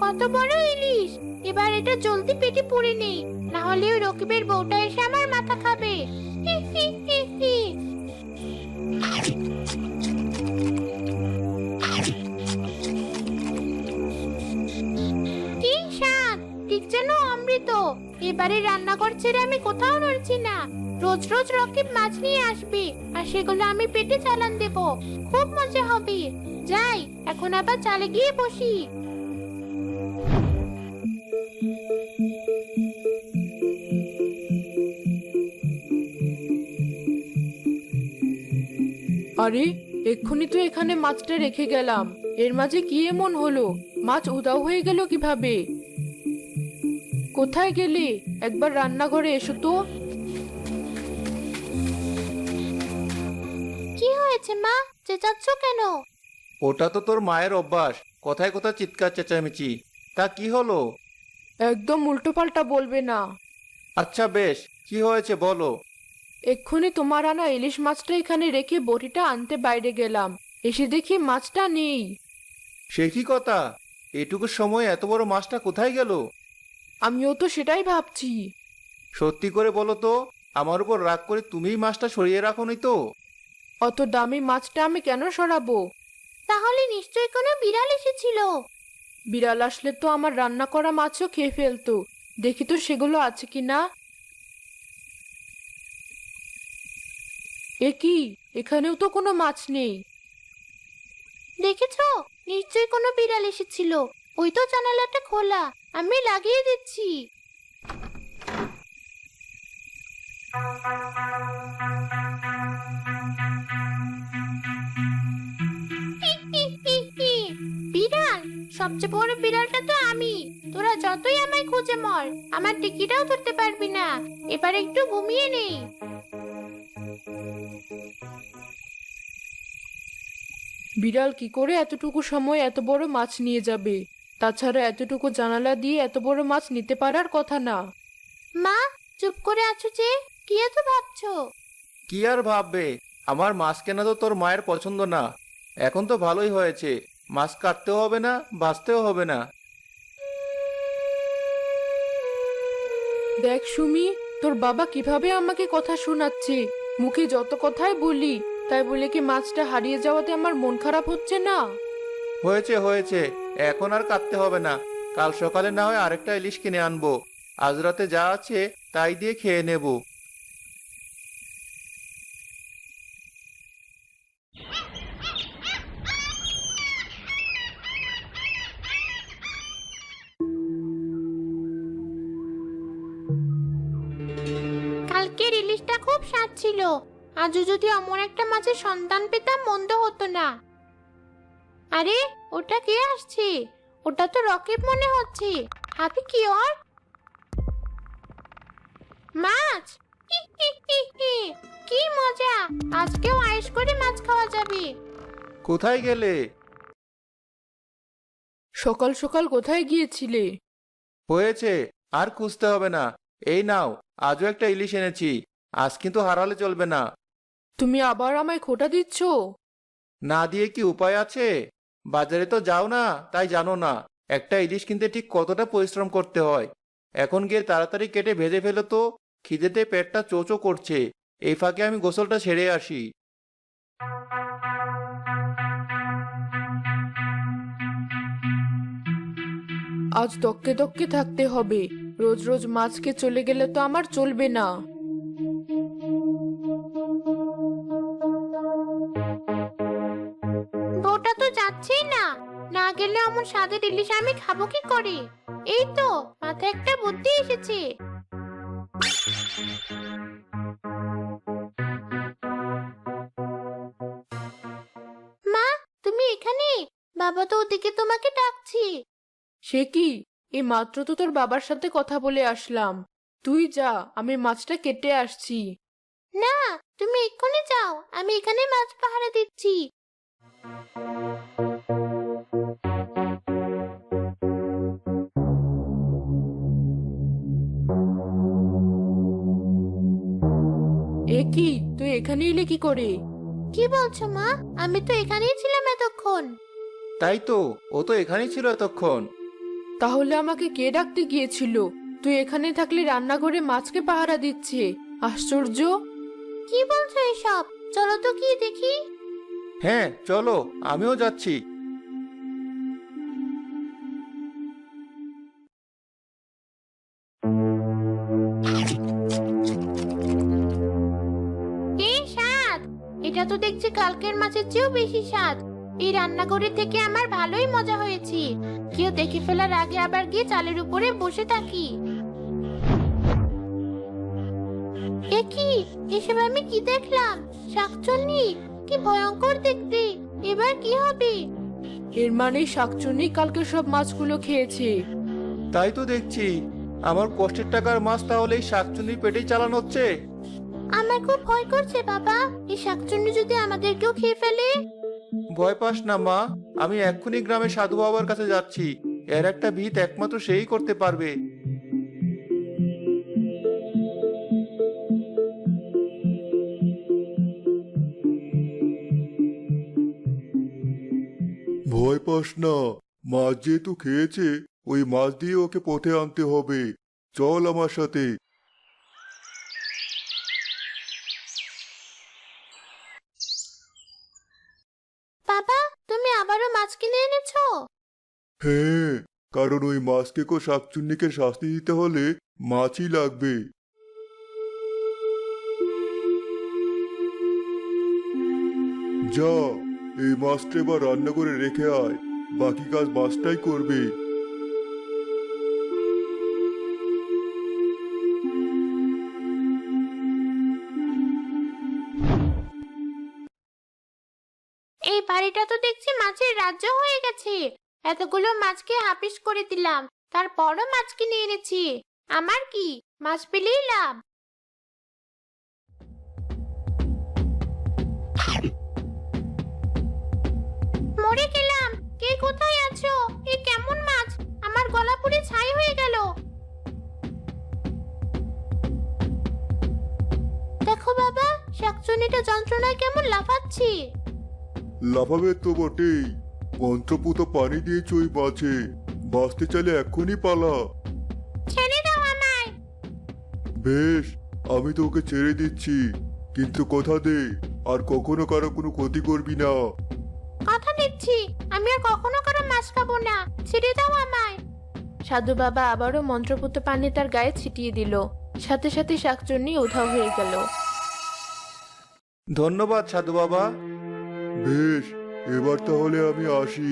কত বড় ইলিশ! এবার এটা জলদি পেটে পুরে নেই, না হলে ওই রকিবের বউটা এসে আমার মাথা খাবে। হি হি হি হি। কি স্বাদ! ঠিক যেন অমৃত। এবারে রান্নাঘর ছেড়ে আমি কোথাও নড়ছি না। রোজ রোজ রকিব মাছ নিয়ে আসবে, আর সেগুলো আমি পেটে চালান দেব। খুব মজা হবে। যাই, এখন আবার চালে গিয়ে বসি। আরে, এক্ষুনি তো এখানে মাছটা রেখে গেলাম, এর মাঝে কি এমন হলো? মাছ উধাও হয়ে গেল কিভাবে? কোথায় গেলে? একবার রান্নাঘরে এসো তো। কি হয়েছে মা, চেঁচাচ্ছ কেন? ওটা তো তোর মায়ের অভ্যাস, কথায় কথায় চিৎকার চেঁচামেচি। তা কি হলো? একদম উল্টোপাল্টা বলবে না। আচ্ছা বেশ, কি হয়েছে বলো। এক্ষুনি তোমার আনা ইলিশ মাছটা এখানে রেখে বটিটা আনতে বাইরে গেলাম, এসে দেখি মাছটা নেই। সে কি কথা? এটুকু সময় এত বড় মাছটা কোথায় গেল? আমিও তো সেটাই ভাবছি। সত্যি করে বলো তো, আমার উপর রাগ করে তুমিই মাছটা সরিয়ে রাখোনি তো? অত দামি মাছটা আমি কেন সরাবো? তাহলে নিশ্চয়ই কোনো বিড়াল এসেছিল। বিড়াল আসলে তো আমার রান্না করা মাছও খেয়ে ফেলতো। দেখি তো সেগুলো আছে কিনা। এ কি, এখানেও তো কোনো মাছ নেই। দেখেছো, নিশ্চয়ই কোনো বিড়াল এসেছিল। ওই তো জানালাটা খোলা, আমি লাগিয়ে দিচ্ছি। হি, হি, হি, হি। বিড়াল? সবচেয়ে বড় বিড়ালটা তো আমি। তোরা যতই আমায় খুঁজে মর, আমার টিকিটাও ধরতে পারবি না। এবার একটু ঘুমিয়ে নেই। বিড়াল কি করে এতটুকু সময় এত বড় মাছ নিয়ে যাবে? তাছাড়া এতটুকু জানালা দিয়ে এত বড় মাছ নিতে পারার কথা না। মা, চুপ করে আছো যে, কি এত ভাবছো? কি আর ভাববে, আমার মাছ কেনা তো তোর মায়ের পছন্দ না। এখন তো ভালোই হয়েছে, মাছ কাটতেও হবে না, বাঁচতেও হবে না। দেখ সুমি, তোর বাবা কিভাবে আমাকে কথা শোনাচ্ছে। মুখে যত কথাই বলি, তাই বলে কি মাছটা হারিয়ে যাওয়াতে আমার মন খারাপ হচ্ছে না? হয়েছে হয়েছে, এখন আর কাটতে হবে না। কাল সকালে না হয় আরেকটা ইলিশ কিনে আনবো। আজ রাতে যা আছে তাই দিয়ে খেয়ে নেব। কালকের ইলিশটা খুব স্বাদ ছিল। আজও যদি এমন একটা মাছের সন্তান পেতাম মন্দ হতো না। আরে, ওটা কে আসছে? ওটা তো রকিব মনে হচ্ছে। হাতে কি ওর? মাছ! হি, হি, হি, হি। কি মজা! আজকেও আয়েশ করে মাছ খাওয়া যাবে। কোথায় গেলে? সকাল সকাল কোথায় গিয়েছিলে? হয়েছে, আর খুঁজতে হবে না। এই নাও, আজও একটা ইলিশ এনেছি। আজ কিন্তু হারালে চলবে না। তুমি আবার আমায় খোঁটা দিচ্ছ? না দিয়ে কি উপায় আছে? বাজারে তো যাও না, তাই জানো না একটা ইলিশ কিনতে ঠিক কতটা পরিশ্রম করতে হয়। এখন গিয়ে তাড়াতাড়ি কেটে ভেজে ফেলো তো, খিদেতে পেটটা চোচো করছে। এই ফাঁকে আমি গোসলটা সেরে আসি। আজ দক্কে দক্কে থাকতে হবে। রোজ রোজ মাছকে চলে গেলে তো আমার চলবে না। বউটা তো যাচ্ছেই না। না গেলে এমন স্বাদের ইলিশ আমি খাবো কি করে? এই তো, মাথায় একটা বুদ্ধি এসেছে। মা, তুমি এখানে? বাবা তো ওদিকে তোমাকে ডাকছি। সে কি, এই মাত্র তো তোর বাবার সাথে কথা বলে আসলাম। তুই যা, আমি মাছটা কেটে আসছি। না, তুমি এক্ষুনি যাও, আমি এখানে মাছ পাহারা দিচ্ছি। এ কি, তুই এখানে এলে কি করে? কি বলছো মা? আমি তো এখানেই ছিলাম এতক্ষণ। তাই তো, ও তো এখানেই ছিল এতক্ষণ। তাহলে আমাকে কে ডাকতে গিয়েছিল? তুই এখানে থাকলে রান্নাঘরে মাছকে পাহারা দিচ্ছে। আশ্চর্য। কি বলছো এসব? চলো তো কি দেখি। হ্যাঁ চলো, আমিও যাচ্ছি। কি স্বাদ! এটা তো দেখছি কালকের মাছের চেয়েও বেশি স্বাদ। এই রান্নাঘরে থেকে আমার ভালোই মজা হয়েছে। কেউ দেখে ফেলার আগে আবার গিয়ে চালের উপরে বসে থাকি। এ কি? এসব আমি কি দেখলাম? শাকচুন্নি! কি ভয়ঙ্কর দেখতে! এবার কি হবে? এর মানে শাকচুন্নি কালকে সব মাছগুলো খেয়েছে। তাই তো দেখছি, আমার কষ্টের টাকার মাছ তাহলে এই শাকচুন্নির পেটেই চালানো হচ্ছে। আমার খুব ভয় করছে বাবা। এই শাকচুন্নি যদি আমাদেরকেও খেয়ে ফেলে? ভয় পাস না মা, আমি এক্ষুনি গ্রামে সাধু বাবার কাছে যাচ্ছি। এর একটা ভিত একমাত্র সেই করতে পারবে। ভয় পাস না, মাছ যেহেতু খেয়েছে ওই মাছ দিয়ে ওকে পথে আনতে হবে। চল আমার সাথে। বাবা, তুমি আবারও মাছ কিনে এনেছো? হ্যাঁ, কারণ ওই মাছকে শাকচুন্নিকে শাস্তি দিতে হলে মাছই লাগবে। যা, এই মাছটা এবার রান্না করে রেখে আয়। বাকি কাজ মাছটাই করবে। এই বাড়িটা তো দেখছি মাছের রাজ্য হয়ে গেছে। এতগুলো মাছকে হাপিস করে দিলাম, তারপরও মাছ কিনে এনেছি। আমার কি, মাছ পেলেই লাভ। মরে গেলাম। কে কোথায় আছো? এ কেমন মাছ? আমার গলা পুড়ে ছাই হয়ে গেল। দেখো বাবা, শাকচুন্নিটা যন্ত্রণায় কেমন লাফাচ্ছে। লাফাবে তো বটেই। মন্ত্রপুত পানি দিয়েছ ওই মাছে। বাঁচতে চাইলে এক্ষুনি পালা। ছেড়ে দাও আমায়। বেশ, আমি তোকে ছেড়ে দিচ্ছি, কিন্তু কথা দে আর কখনো কারো কোনো ক্ষতি করবি না। কথা দিচ্ছি, আমি আর কখনো কারো মাছ খাবো না। ছেড়ে দাও আমায়। সাধু বাবা আবারও মন্ত্রপুত পানি তার গায়ে ছিটিয়ে দিল। সাথে সাথে শাকচুন্নি উধাও হয়ে গেল। ধন্যবাদ সাধু বাবা। বেশ, এবার তাহলে আমি আসি।